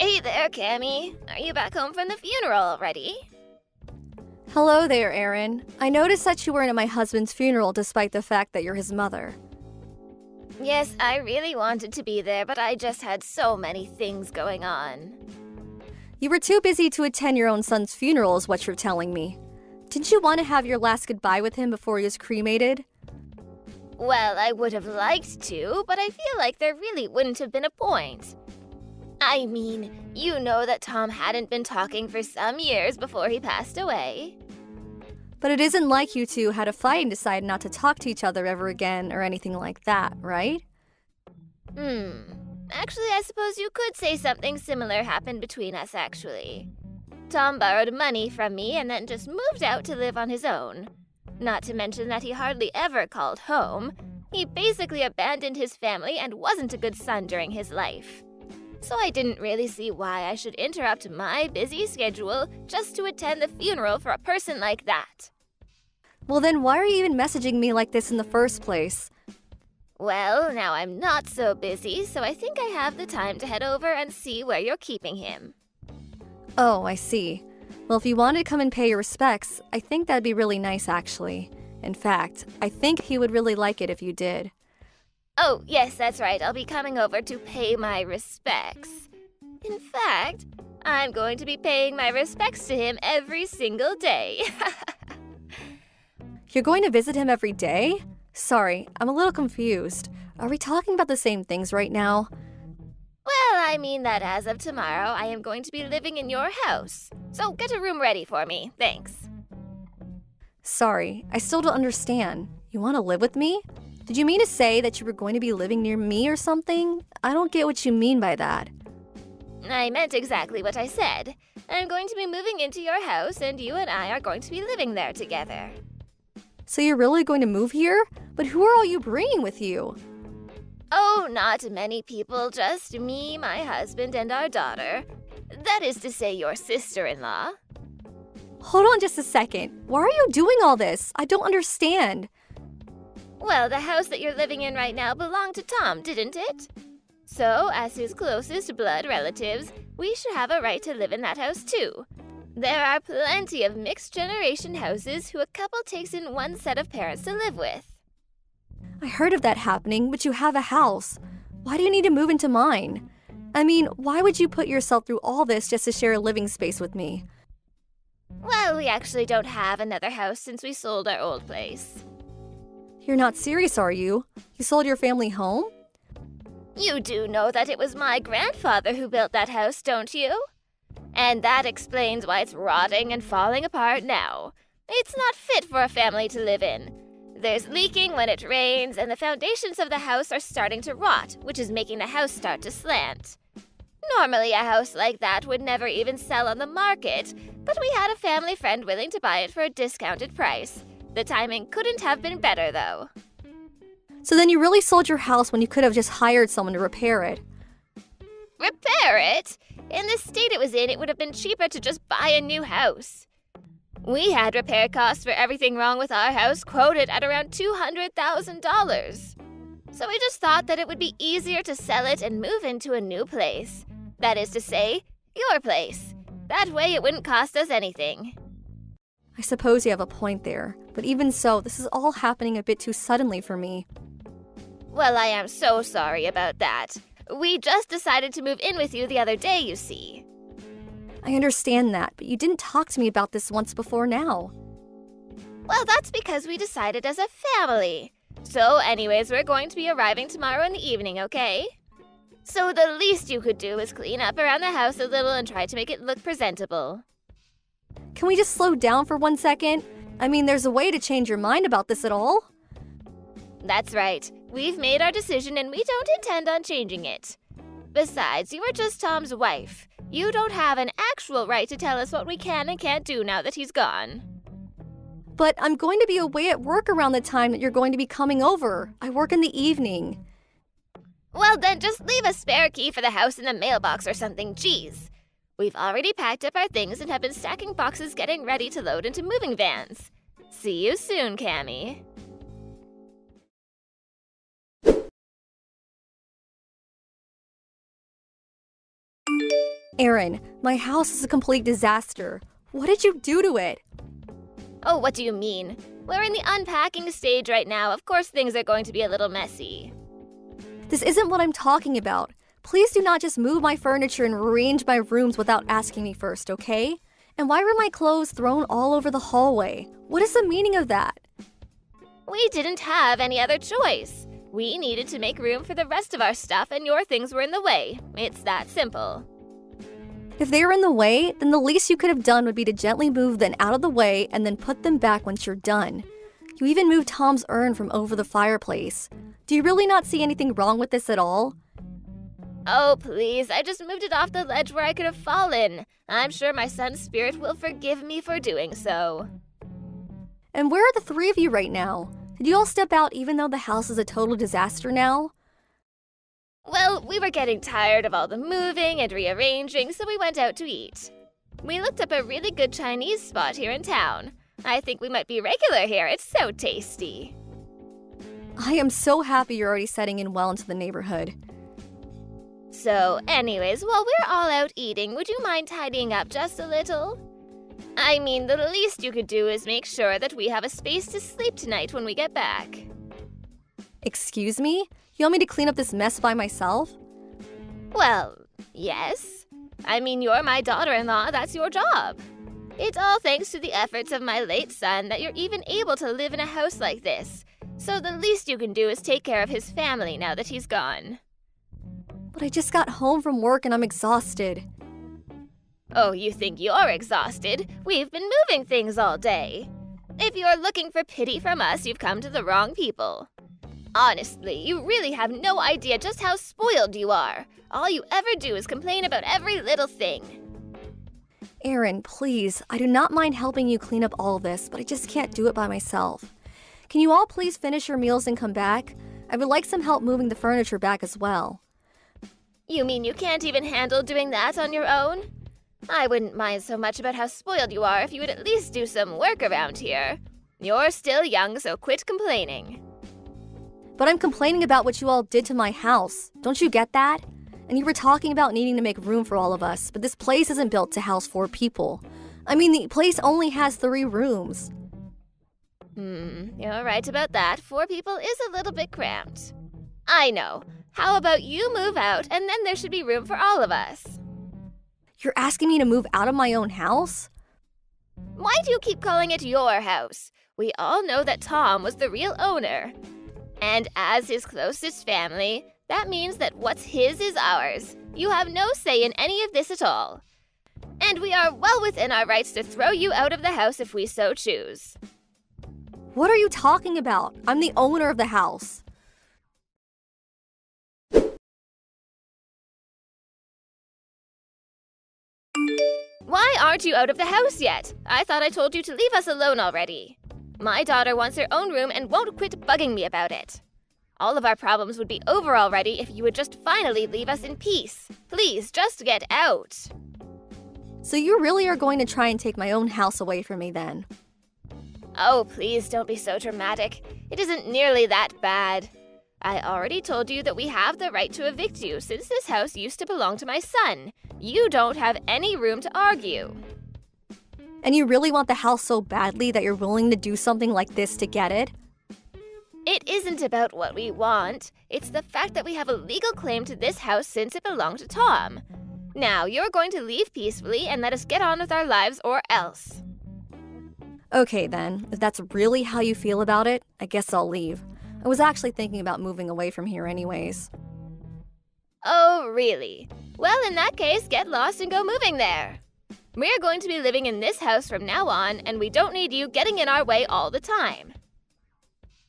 Hey there, Cammy. Are you back home from the funeral already? Hello there, Aaron. I noticed that you weren't at my husband's funeral despite the fact that you're his mother. Yes, I really wanted to be there, but I just had so many things going on. You were too busy to attend your own son's funeral is what you're telling me. Didn't you want to have your last goodbye with him before he was cremated? Well, I would have liked to, but I feel like there really wouldn't have been a point. I mean, you know that Tom hadn't been talking for some years before he passed away. But it isn't like you two had a fight and decided not to talk to each other ever again or anything like that, right? Actually, I suppose you could say something similar happened between us, actually. Tom borrowed money from me and then just moved out to live on his own. Not to mention that he hardly ever called home. He basically abandoned his family and wasn't a good son during his life. So I didn't really see why I should interrupt my busy schedule just to attend the funeral for a person like that. Well then, why are you even messaging me like this in the first place? Well, now I'm not so busy, so I think I have the time to head over and see where you're keeping him. Oh, I see. Well, if you wanted to come and pay your respects, I think that'd be really nice, actually. In fact, I think he would really like it if you did. Oh, yes, that's right. I'll be coming over to pay my respects. In fact, I'm going to be paying my respects to him every single day. You're going to visit him every day? Sorry, I'm a little confused. Are we talking about the same things right now? Well, I mean that as of tomorrow, I am going to be living in your house. So get a room ready for me. Thanks. Sorry, I still don't understand. You want to live with me? Did you mean to say that you were going to be living near me or something? I don't get what you mean by that. I meant exactly what I said. I'm going to be moving into your house, and you and I are going to be living there together. So you're really going to move here? But who are all you bringing with you? Oh, not many people, just me, my husband, and our daughter. That is to say, your sister-in-law. Hold on just a second. Why are you doing all this? I don't understand. Well, the house that you're living in right now belonged to Tom, didn't it? So, as his closest blood relatives, we should have a right to live in that house too. There are plenty of mixed-generation houses who a couple takes in one set of parents to live with. I heard of that happening, but you have a house. Why do you need to move into mine? I mean, why would you put yourself through all this just to share a living space with me? Well, we actually don't have another house since we sold our old place. You're not serious, are you? You sold your family home? You do know that it was my grandfather who built that house, don't you? And that explains why it's rotting and falling apart now. It's not fit for a family to live in. There's leaking when it rains, and the foundations of the house are starting to rot, which is making the house start to slant. Normally, a house like that would never even sell on the market, but we had a family friend willing to buy it for a discounted price. The timing couldn't have been better, though. So then you really sold your house when you could have just hired someone to repair it. Repair it? In the state it was in, it would have been cheaper to just buy a new house. We had repair costs for everything wrong with our house quoted at around $200,000. So we just thought that it would be easier to sell it and move into a new place. That is to say, your place. That way it wouldn't cost us anything. I suppose you have a point there, but even so, this is all happening a bit too suddenly for me. Well, I am so sorry about that. We just decided to move in with you the other day, you see. I understand that, but you didn't talk to me about this once before now. Well, that's because we decided as a family. So anyways, we're going to be arriving tomorrow in the evening, okay? So the least you could do is clean up around the house a little and try to make it look presentable. Can we just slow down for 1 second? I mean, there's a way to change your mind about this at all? That's right. We've made our decision and we don't intend on changing it. Besides, you are just Tom's wife. You don't have an actual right to tell us what we can and can't do now that he's gone. But I'm going to be away at work around the time that you're going to be coming over. I work in the evening. Well, then just leave a spare key for the house in the mailbox or something, jeez. We've already packed up our things and have been stacking boxes getting ready to load into moving vans. See you soon, Cammy. Erin, my house is a complete disaster. What did you do to it? Oh, what do you mean? We're in the unpacking stage right now. Of course things are going to be a little messy. This isn't what I'm talking about. Please do not just move my furniture and rearrange my rooms without asking me first, okay? And why were my clothes thrown all over the hallway? What is the meaning of that? We didn't have any other choice. We needed to make room for the rest of our stuff and your things were in the way. It's that simple. If they were in the way, then the least you could have done would be to gently move them out of the way and then put them back once you're done. You even moved Tom's urn from over the fireplace. Do you really not see anything wrong with this at all? Oh, please, I just moved it off the ledge where I could have fallen. I'm sure my son's spirit will forgive me for doing so. And where are the three of you right now? Did you all step out even though the house is a total disaster now? Well, we were getting tired of all the moving and rearranging, so we went out to eat. We looked up a really good Chinese spot here in town. I think we might be regular here. It's so tasty. I am so happy you're already setting in well into the neighborhood. So, anyways, while we're all out eating, would you mind tidying up just a little? I mean, the least you could do is make sure that we have a space to sleep tonight when we get back. Excuse me? You want me to clean up this mess by myself? Well, yes. I mean, you're my daughter-in-law, that's your job. It's all thanks to the efforts of my late son that you're even able to live in a house like this. So the least you can do is take care of his family now that he's gone. But I just got home from work and I'm exhausted. Oh, you think you're exhausted? We've been moving things all day. If you're looking for pity from us, you've come to the wrong people. Honestly, you really have no idea just how spoiled you are. All you ever do is complain about every little thing. Erin, please, I do not mind helping you clean up all this, but I just can't do it by myself. Can you all please finish your meals and come back? I would like some help moving the furniture back as well. You mean you can't even handle doing that on your own? I wouldn't mind so much about how spoiled you are if you would at least do some work around here. You're still young, so quit complaining. But I'm complaining about what you all did to my house. Don't you get that? And you were talking about needing to make room for all of us, but this place isn't built to house 4 people. I mean, the place only has 3 rooms. You're right about that. 4 people is a little bit cramped. I know. How about you move out, and then there should be room for all of us? You're asking me to move out of my own house? Why do you keep calling it your house? We all know that Tom was the real owner. And as his closest family, that means that what's his is ours. You have no say in any of this at all. And we are well within our rights to throw you out of the house if we so choose. What are you talking about? I'm the owner of the house. Why aren't you out of the house yet? I thought I told you to leave us alone already. My daughter wants her own room and won't quit bugging me about it. All of our problems would be over already if you would just finally leave us in peace. Please, just get out. So you really are going to try and take my own house away from me then? Oh, please don't be so dramatic. It isn't nearly that bad. I already told you that we have the right to evict you since this house used to belong to my son. You don't have any room to argue. And you really want the house so badly that you're willing to do something like this to get it? It isn't about what we want. It's the fact that we have a legal claim to this house since it belonged to Tom. Now, you're going to leave peacefully and let us get on with our lives or else. Okay then, if that's really how you feel about it, I guess I'll leave. I was actually thinking about moving away from here anyways. Oh, really? Well, in that case, get lost and go moving there. We're going to be living in this house from now on, and we don't need you getting in our way all the time.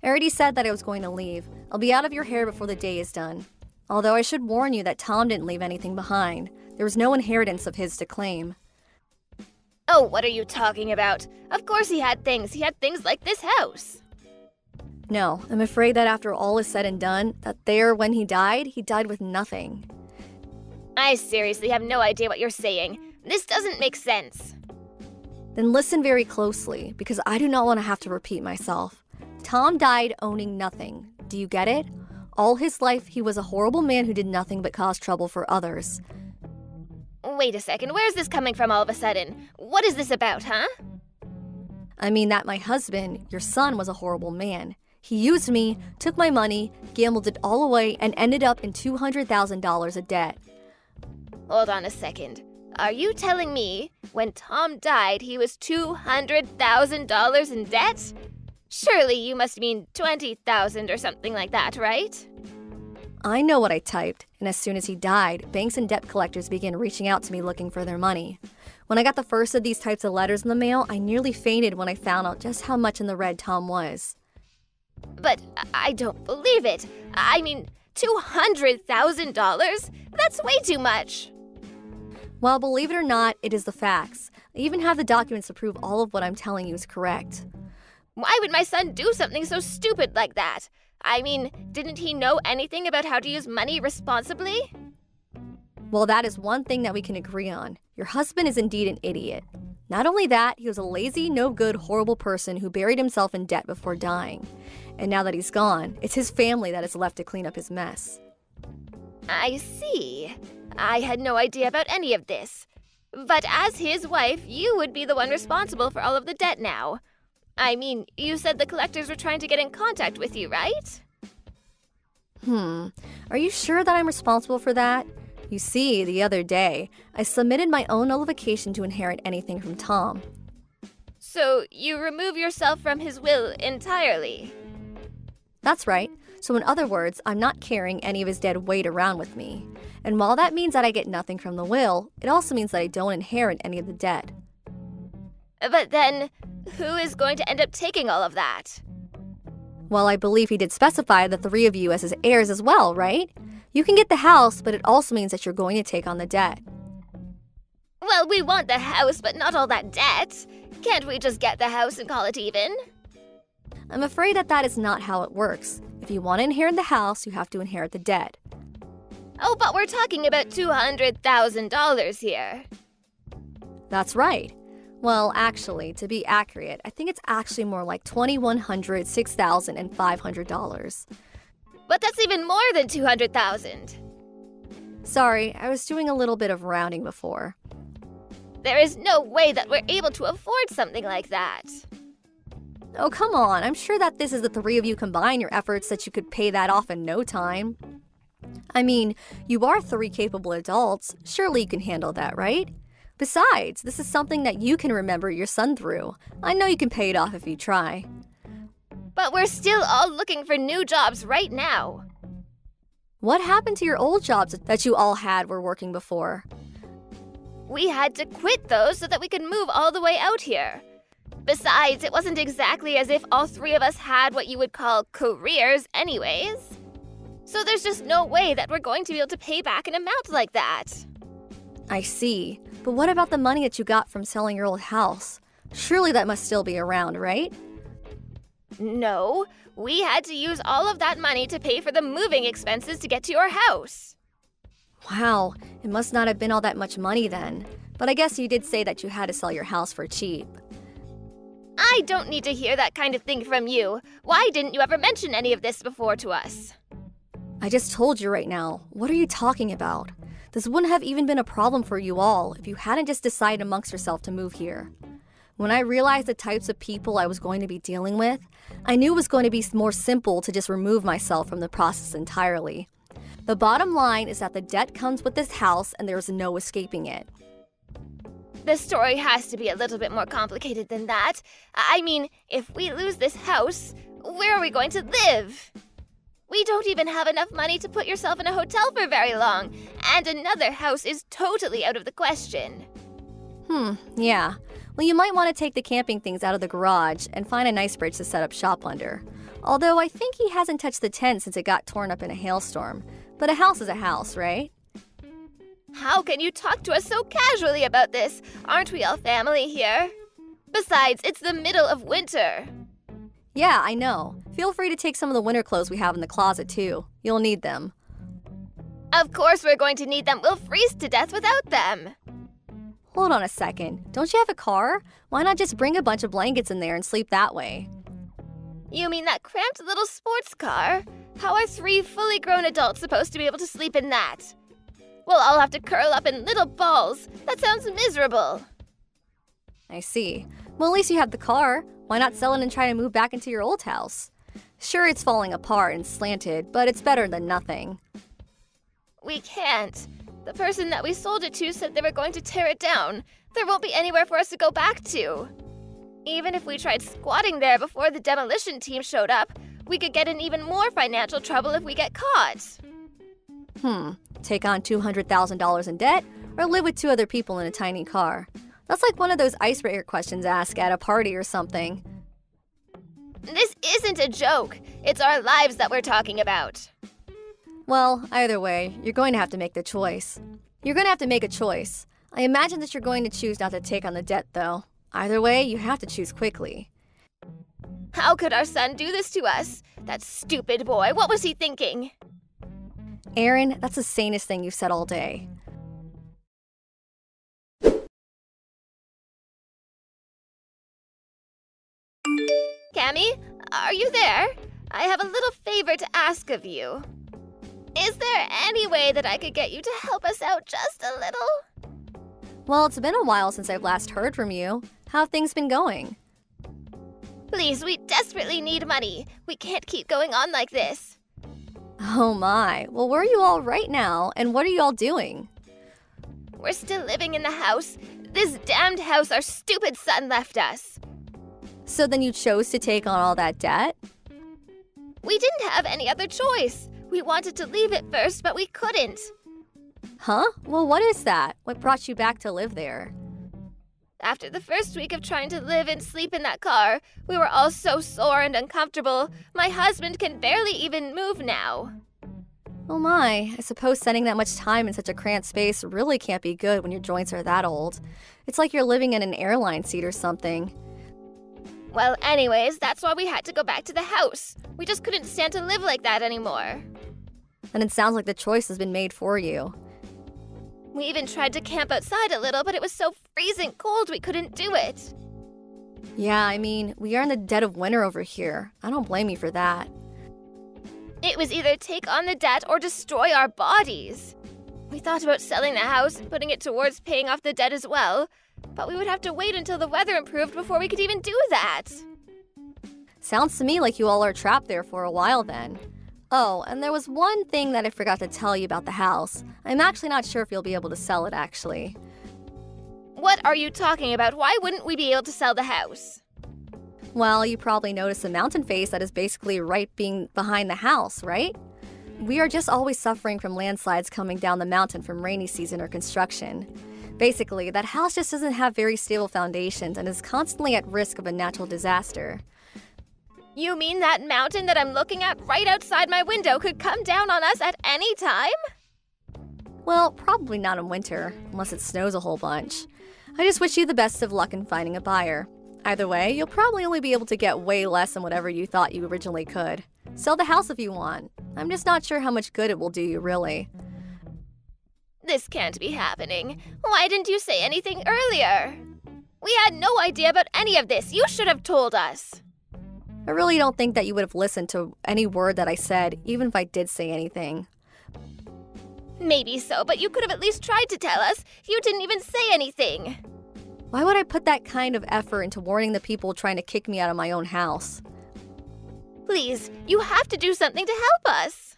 I already said that I was going to leave. I'll be out of your hair before the day is done. Although I should warn you that Tom didn't leave anything behind. There was no inheritance of his to claim. Oh, what are you talking about? Of course he had things. He had things like this house. No, I'm afraid that after all is said and done, when he died with nothing. I seriously have no idea what you're saying. This doesn't make sense. Then listen very closely, because I do not want to have to repeat myself. Tom died owning nothing. Do you get it? All his life, he was a horrible man who did nothing but cause trouble for others. Wait a second, where's this coming from all of a sudden? What is this about, huh? I mean that my husband, your son, was a horrible man. He used me, took my money, gambled it all away, and ended up in $200,000 of debt. Hold on a second. Are you telling me when Tom died he was $200,000 in debt? Surely you must mean 20,000 or something like that, right? I know what I typed, and as soon as he died, banks and debt collectors began reaching out to me looking for their money. When I got the first of these types of letters in the mail, I nearly fainted when I found out just how much in the red Tom was. But I don't believe it. I mean, $200,000? That's way too much. Well, believe it or not, it is the facts. I even have the documents to prove all of what I'm telling you is correct. Why would my son do something so stupid like that? I mean, didn't he know anything about how to use money responsibly? Well, that is one thing that we can agree on. Your husband is indeed an idiot. Not only that, he was a lazy, no-good, horrible person who buried himself in debt before dying. And now that he's gone, it's his family that is left to clean up his mess. I see. I had no idea about any of this. But as his wife, you would be the one responsible for all of the debt now. I mean, you said the collectors were trying to get in contact with you, right? Are you sure that I'm responsible for that? You see, the other day, I submitted my own nullification to inherit anything from Tom. So you remove yourself from his will entirely? That's right. So in other words, I'm not carrying any of his dead weight around with me. And while that means that I get nothing from the will, it also means that I don't inherit any of the debt. But then, who is going to end up taking all of that? Well, I believe he did specify the three of you as his heirs as well, right? You can get the house, but it also means that you're going to take on the debt. Well, we want the house, but not all that debt. Can't we just get the house and call it even? I'm afraid that that is not how it works. If you want to inherit the house, you have to inherit the debt. Oh, but we're talking about $200,000 here. That's right. Well, actually, to be accurate, I think it's actually more like $2,100, $6,000, and $500. But that's even more than $200,000. Sorry, I was doing a little bit of rounding before. There is no way that we're able to afford something like that. Oh, come on. I'm sure that this is the three of you combine your efforts that you could pay that off in no time. I mean, you are three capable adults. Surely you can handle that, right? Besides, this is something that you can remember your son through. I know you can pay it off if you try. But we're still all looking for new jobs right now. What happened to your old jobs that you all had were working before? We had to quit those so that we could move all the way out here. Besides, it wasn't exactly as if all three of us had what you would call careers anyways. So there's just no way that we're going to be able to pay back an amount like that. I see. But what about the money that you got from selling your old house? Surely that must still be around, right? No, we had to use all of that money to pay for the moving expenses to get to your house. Wow, it must not have been all that much money then. But I guess you did say that you had to sell your house for cheap. I don't need to hear that kind of thing from you. Why didn't you ever mention any of this before to us? I just told you right now. What are you talking about? This wouldn't have even been a problem for you all if you hadn't just decided amongst yourself to move here. When I realized the types of people I was going to be dealing with, I knew it was going to be more simple to just remove myself from the process entirely. The bottom line is that the debt comes with this house and there's no escaping it. The story has to be a little bit more complicated than that. I mean, if we lose this house, where are we going to live? We don't even have enough money to put yourself in a hotel for very long, and another house is totally out of the question. Yeah. Well, you might want to take the camping things out of the garage and find a nice bridge to set up shop under. Although I think he hasn't touched the tent since it got torn up in a hailstorm. But a house is a house, right? How can you talk to us so casually about this? Aren't we all family here? Besides, it's the middle of winter. Yeah, I know. Feel free to take some of the winter clothes we have in the closet, too. You'll need them. Of course we're going to need them. We'll freeze to death without them. Hold on a second. Don't you have a car? Why not just bring a bunch of blankets in there and sleep that way? You mean that cramped little sports car? How are three fully grown adults supposed to be able to sleep in that? We'll all have to curl up in little balls. That sounds miserable. I see. Well, at least you have the car. Why not sell it and try to move back into your old house? Sure, it's falling apart and slanted, but it's better than nothing. We can't. The person that we sold it to said they were going to tear it down. There won't be anywhere for us to go back to. Even if we tried squatting there before the demolition team showed up, we could get in even more financial trouble if we get caught. Take on $200,000 in debt, or live with 2 other people in a tiny car? That's like one of those icebreaker questions asked at a party or something. This isn't a joke. It's our lives that we're talking about. Well, either way, you're going to have to make the choice. You're going to have to make a choice. I imagine that you're going to choose not to take on the debt, though. Either way, you have to choose quickly. How could our son do this to us? That stupid boy, what was he thinking? Aaron, that's the sanest thing you've said all day. Cammy, are you there? I have a little favor to ask of you. Is there any way that I could get you to help us out just a little? Well, it's been a while since I've last heard from you. How have things been going? Please, we desperately need money. We can't keep going on like this. Oh my. Well, where are you all right now, and what are you all doing? We're still living in the house. This damned house our stupid son left us. So then you chose to take on all that debt? We didn't have any other choice. We wanted to leave it first, but we couldn't. Huh? Well, what is that? What brought you back to live there? After the first week of trying to live and sleep in that car, we were all so sore and uncomfortable. My husband can barely even move now. Oh my, I suppose spending that much time in such a cramped space really can't be good when your joints are that old. It's like you're living in an airline seat or something. Well, anyways, that's why we had to go back to the house. We just couldn't stand to live like that anymore. And it sounds like the choice has been made for you. We even tried to camp outside a little, but it was so freezing cold we couldn't do it. Yeah, I mean, we are in the dead of winter over here. I don't blame you for that. It was either take on the debt or destroy our bodies. We thought about selling the house and putting it towards paying off the debt as well, but we would have to wait until the weather improved before we could even do that. Sounds to me like you all are trapped there for a while then. Oh, and there was one thing that I forgot to tell you about the house. I'm actually not sure if you'll be able to sell it, actually. What are you talking about? Why wouldn't we be able to sell the house? Well, you probably noticed the mountain face that is basically right being behind the house, right? We are just always suffering from landslides coming down the mountain from rainy season or construction. Basically, that house just doesn't have very stable foundations and is constantly at risk of a natural disaster. You mean that mountain that I'm looking at right outside my window could come down on us at any time? Well, probably not in winter, unless it snows a whole bunch. I just wish you the best of luck in finding a buyer. Either way, you'll probably only be able to get way less than whatever you thought you originally could. Sell the house if you want. I'm just not sure how much good it will do you, really. This can't be happening. Why didn't you say anything earlier? We had no idea about any of this. You should have told us. I really don't think that you would have listened to any word that I said, even if I did say anything. Maybe so, but you could have at least tried to tell us. You didn't even say anything. Why would I put that kind of effort into warning the people trying to kick me out of my own house? Please, you have to do something to help us.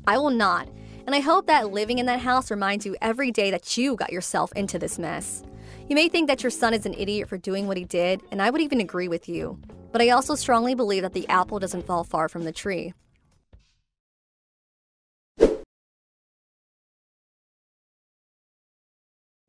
I will not, and I hope that living in that house reminds you every day that you got yourself into this mess. You may think that your son is an idiot for doing what he did, and I would even agree with you. But I also strongly believe that the apple doesn't fall far from the tree.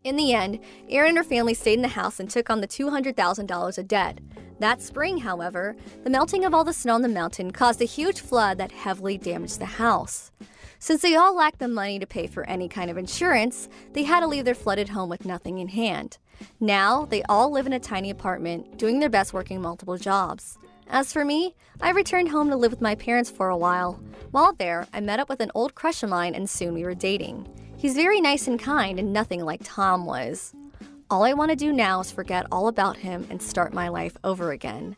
In the end, Erin and her family stayed in the house and took on the $200,000 of debt. That spring, however, the melting of all the snow on the mountain caused a huge flood that heavily damaged the house. Since they all lacked the money to pay for any kind of insurance, they had to leave their flooded home with nothing in hand. Now, they all live in a tiny apartment, doing their best working multiple jobs. As for me, I returned home to live with my parents for a while. While there, I met up with an old crush of mine and soon we were dating. He's very nice and kind and nothing like Tom was. All I want to do now is forget all about him and start my life over again.